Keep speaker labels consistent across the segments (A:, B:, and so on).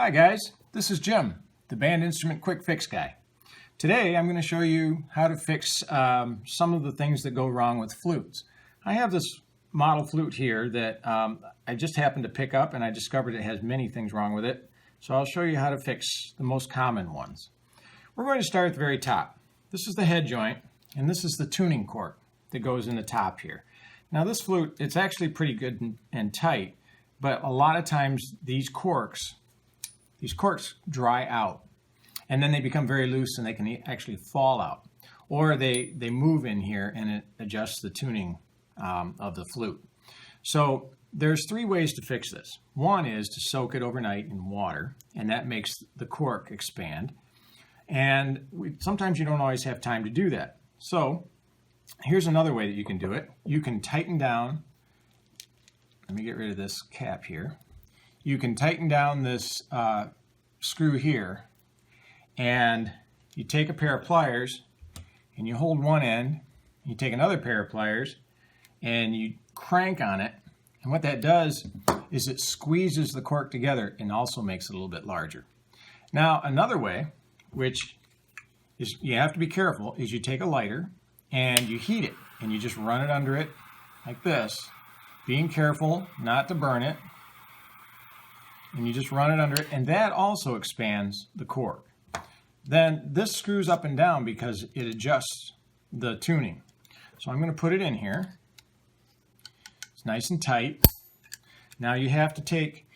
A: Hi guys, this is Jim, the band instrument quick fix guy. Today I'm going to show you how to fix some of the things that go wrong with flutes. I have this model flute here that I just happened to pick up, and I discovered it has many things wrong with it. So I'll show you how to fix the most common ones. We're going to start at the very top. This is the head joint, and this is the tuning cork that goes in the top here. Now this flute, it's actually pretty good and tight, but a lot of times these corks dry out, and then they become very loose and they can actually fall out, or they move in here and it adjusts the tuning of the flute. So there's three ways to fix this. One is to soak it overnight in water, and that makes the cork expand. And sometimes you don't always have time to do that. So here's another way that you can do it. You can tighten down, let me get rid of this cap here. You can tighten down this screw here, and you take a pair of pliers and you hold one end, you take another pair of pliers and you crank on it, and what that does is it squeezes the cork together and also makes it a little bit larger. Now another way, which is you have to be careful, is you take a lighter and you heat it and you just run it under it like this, being careful not to burn it. And you just run it under it, and that also expands the cork. Then this screws up and down because it adjusts the tuning. So I'm going to put it in here. It's nice and tight. Now you have to take,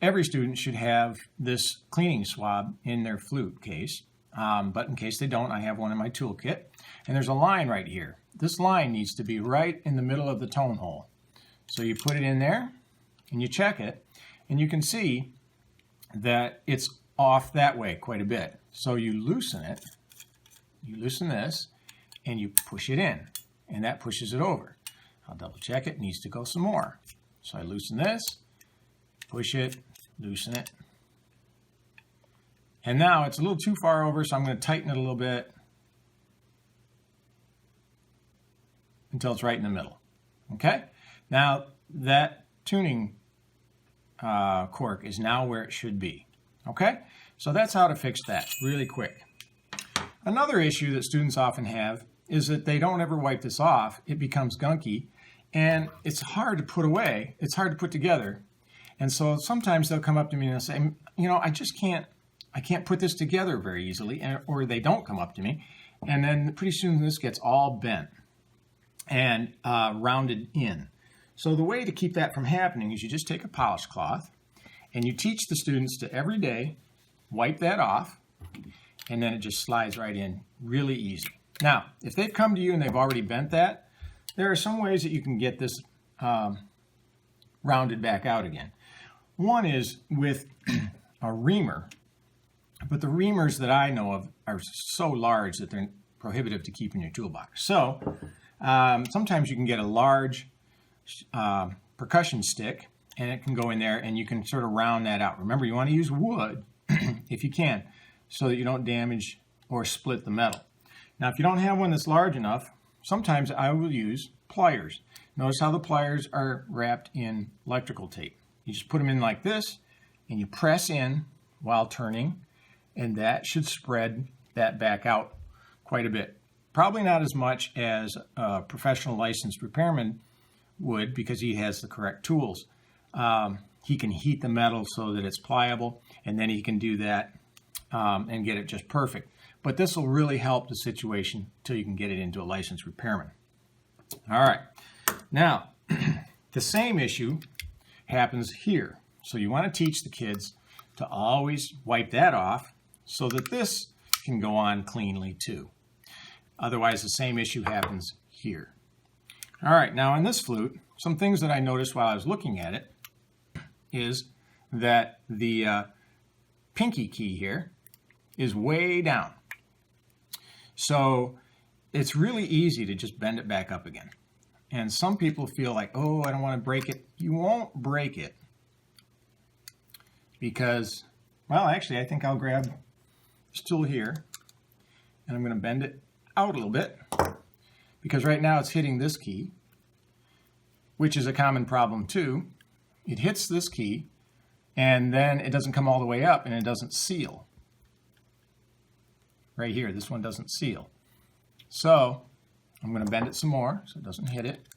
A: every student should have this cleaning swab in their flute case. But in case they don't, I have one in my toolkit. And there's a line right here. This line needs to be right in the middle of the tone hole. So you put it in there and you check it. And you can see that it's off that way quite a bit. So you loosen it, you loosen this, and you push it in, and that pushes it over. I'll double check it, needs to go some more. So I loosen this, push it, loosen it. And now it's a little too far over, so I'm going to tighten it a little bit until it's right in the middle. Okay? Now that tuning cork is now where it should be. Okay, so that's how to fix that really quick. Another issue that students often have is that they don't ever wipe this off. It becomes gunky and it's hard to put away. It's hard to put together. And so sometimes they'll come up to me and they'll say, you know, I can't put this together very easily, or they don't come up to me. And then pretty soon this gets all bent and rounded in. So the way to keep that from happening is you just take a polish cloth and you teach the students to every day wipe that off, and then it just slides right in really easy. Now, if they've come to you and they've already bent that, there are some ways that you can get this rounded back out again. One is with a reamer, but the reamers that I know of are so large that they're prohibitive to keep in your toolbox. So sometimes you can get a large percussion stick, and it can go in there and you can sort of round that out. Remember, you want to use wood if you can, so that you don't damage or split the metal. Now if you don't have one that's large enough, sometimes I will use pliers. Notice how the pliers are wrapped in electrical tape. You just put them in like this and you press in while turning, and that should spread that back out quite a bit. Probably not as much as a professional licensed repairman would, because he has the correct tools. He can heat the metal so that it's pliable, and then he can do that and get it just perfect. But this will really help the situation till you can get it into a licensed repairman. All right, now the same issue happens here. So you want to teach the kids to always wipe that off so that this can go on cleanly too. Otherwise the same issue happens here. All right, now on this flute, some things that I noticed while I was looking at it is that the pinky key here is way down. So it's really easy to just bend it back up again. And some people feel like, oh, I don't want to break it. You won't break it because, well, actually, I think I'll grab this tool here and I'm going to bend it out a little bit, because right now it's hitting this key, which is a common problem too. It hits this key and then it doesn't come all the way up and it doesn't seal. Right here, this one doesn't seal. So I'm going to bend it some more so it doesn't hit it.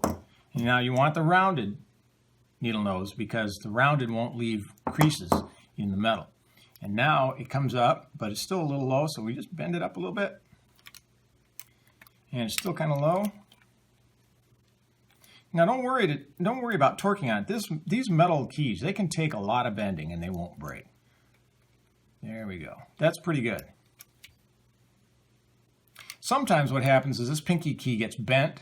A: And now you want the rounded needle nose because the rounded won't leave creases in the metal. And now it comes up, but it's still a little low, so we just bend it up a little bit. And it's still kind of low. Now don't worry about torquing on it. These metal keys, they can take a lot of bending and they won't break. There we go. That's pretty good. Sometimes what happens is this pinky key gets bent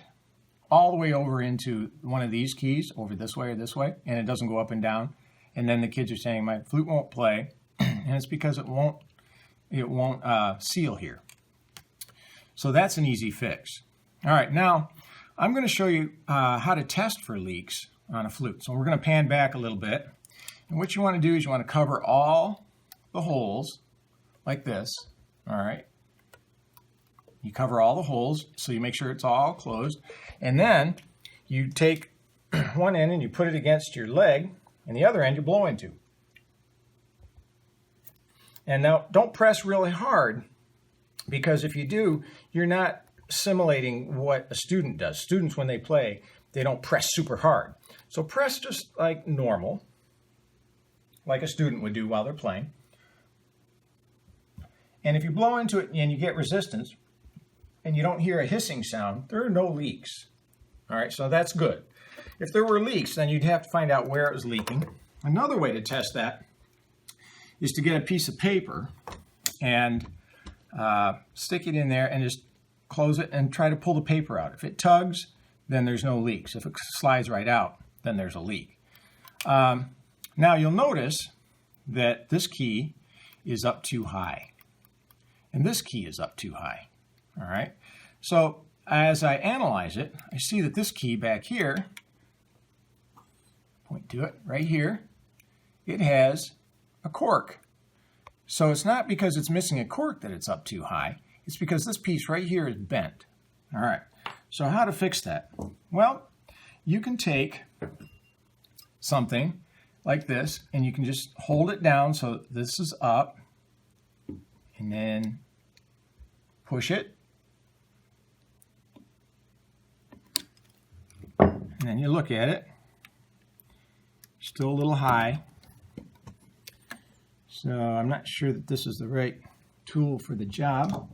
A: all the way over into one of these keys, over this way or this way, and it doesn't go up and down. And then the kids are saying, my flute won't play, and it's because it won't seal here. So that's an easy fix. All right, now I'm going to show you how to test for leaks on a flute. So we're going to pan back a little bit. And what you want to do is you want to cover all the holes like this. All right. You cover all the holes so you make sure it's all closed. And then you take one end and you put it against your leg, and the other end you blow into. And now don't press really hard, because if you do, you're not simulating what a student does. Students, when they play, they don't press super hard. So press just like normal, like a student would do while they're playing. And if you blow into it and you get resistance, and you don't hear a hissing sound, there are no leaks. All right, so that's good. If there were leaks, then you'd have to find out where it was leaking. Another way to test that is to get a piece of paper and stick it in there and just close it and try to pull the paper out. If it tugs, then there's no leaks. If it slides right out, then there's a leak. Now you'll notice that this key is up too high, and this key is up too high. All right, so as I analyze it, I see that this key back here, point to it right here, it has a cork. So it's not because it's missing a cork that it's up too high, it's because this piece right here is bent. All right, so how to fix that? Well, you can take something like this and you can just hold it down so this is up, and then push it. And then you look at it, still a little high. So I'm not sure that this is the right tool for the job.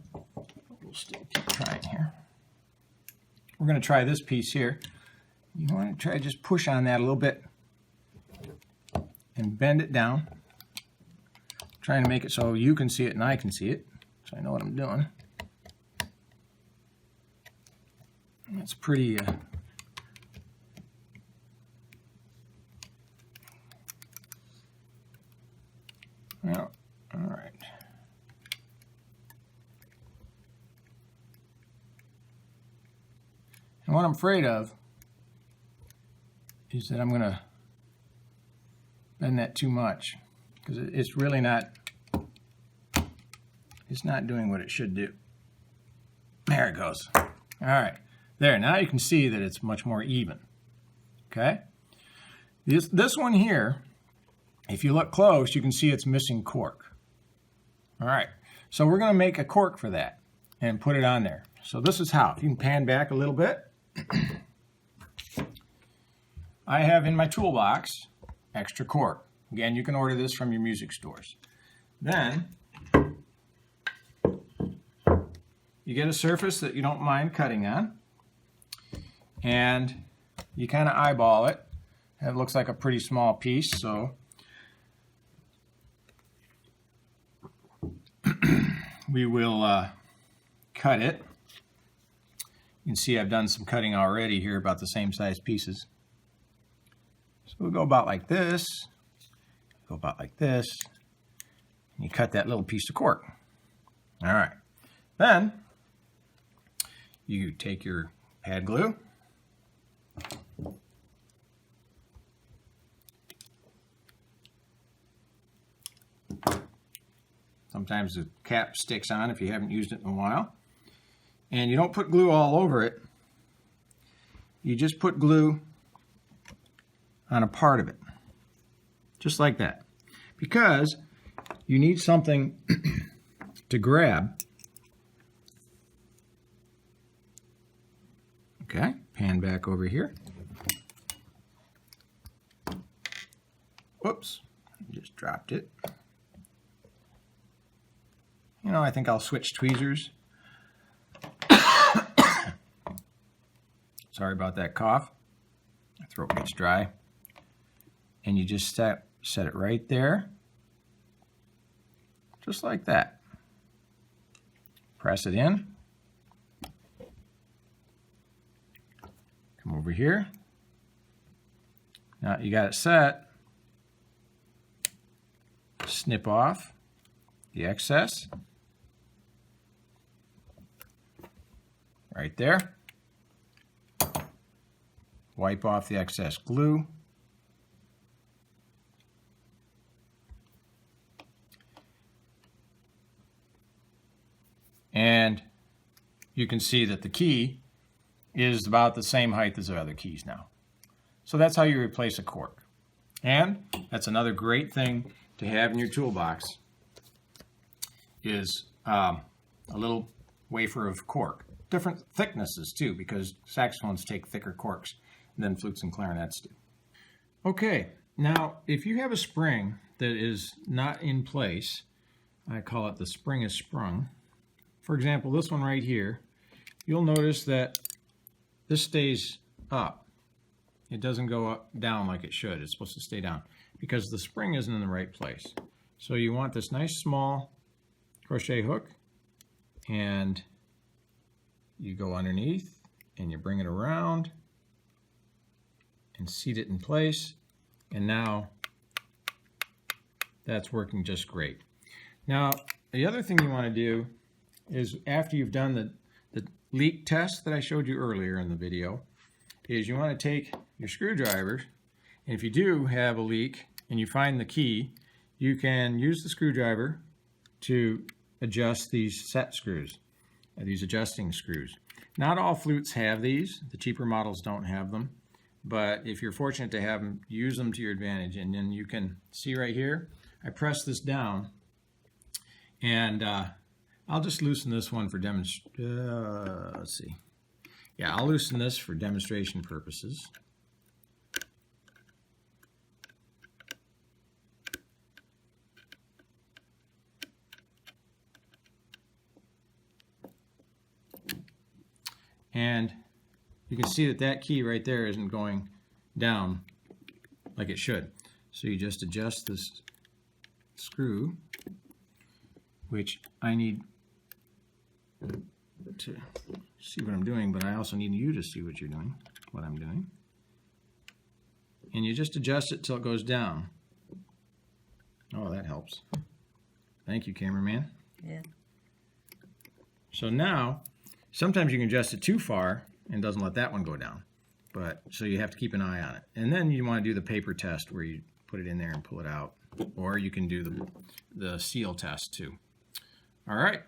A: We'll still keep trying here. We're going to try this piece here. You want to try to just push on that a little bit and bend it down. Trying to make it so you can see it and I can see it, so I know what I'm doing. That's pretty well, all right. And what I'm afraid of is that I'm going to bend that too much, because it's really not, it's not doing what it should do. There it goes. All right. There, now you can see that it's much more even. Okay? This one here, if you look close, you can see it's missing cork. All right, so we're going to make a cork for that and put it on there. So this is how. You can pan back a little bit. I have in my toolbox extra cork. Again, you can order this from your music stores. Then you get a surface that you don't mind cutting on, and you kind of eyeball it. It looks like a pretty small piece, so we will cut it. You can see I've done some cutting already here, about the same size pieces. So we'll go about like this, go about like this, and you cut that little piece of cork. All right. Then you take your pad glue, sometimes the cap sticks on if you haven't used it in a while. And you don't put glue all over it. You just put glue on a part of it. just like that. Because you need something to grab. Okay, pan back over here. Whoops, just dropped it. You know, I think I'll switch tweezers. Sorry about that cough. My throat gets dry. And you just set it right there. Just like that. Press it in. Come over here. Now you got it set. Snip off the excess. Right there. Wipe off the excess glue. And you can see that the key is about the same height as the other keys now. So that's how you replace a cork. And that's another great thing to have in your toolbox is a little wafer of cork. Different thicknesses too, because saxophones take thicker corks than flutes and clarinets do. Okay, now if you have a spring that is not in place, I call it the spring is sprung. For example, this one right here, you'll notice that this stays up. It doesn't go up down like it should. It's supposed to stay down because the spring isn't in the right place. So you want this nice small crochet hook, and you go underneath and you bring it around and seat it in place, and now that's working just great. Now the other thing you want to do is, after you've done the leak test that I showed you earlier in the video, is you want to take your screwdriver, and if you do have a leak and you find the key, you can use the screwdriver to adjust these set screws, these adjusting screws. Not all flutes have these. The cheaper models don't have them, but if you're fortunate to have them, use them to your advantage. And then you can see right here, I press this down, and I'll just loosen this one for let's see. Yeah, I'll loosen this for demonstration purposes. And you can see that that key right there isn't going down like it should. So you just adjust this screw, which I need to see what I'm doing, but I also need you to see what you're doing, what I'm doing. And you just adjust it till it goes down. Oh, that helps. Thank you, cameraman.
B: Yeah.
A: So now, sometimes you can adjust it too far and doesn't let that one go down. But so you have to keep an eye on it. And then you want to do the paper test where you put it in there and pull it out. Or you can do the seal test too. All right.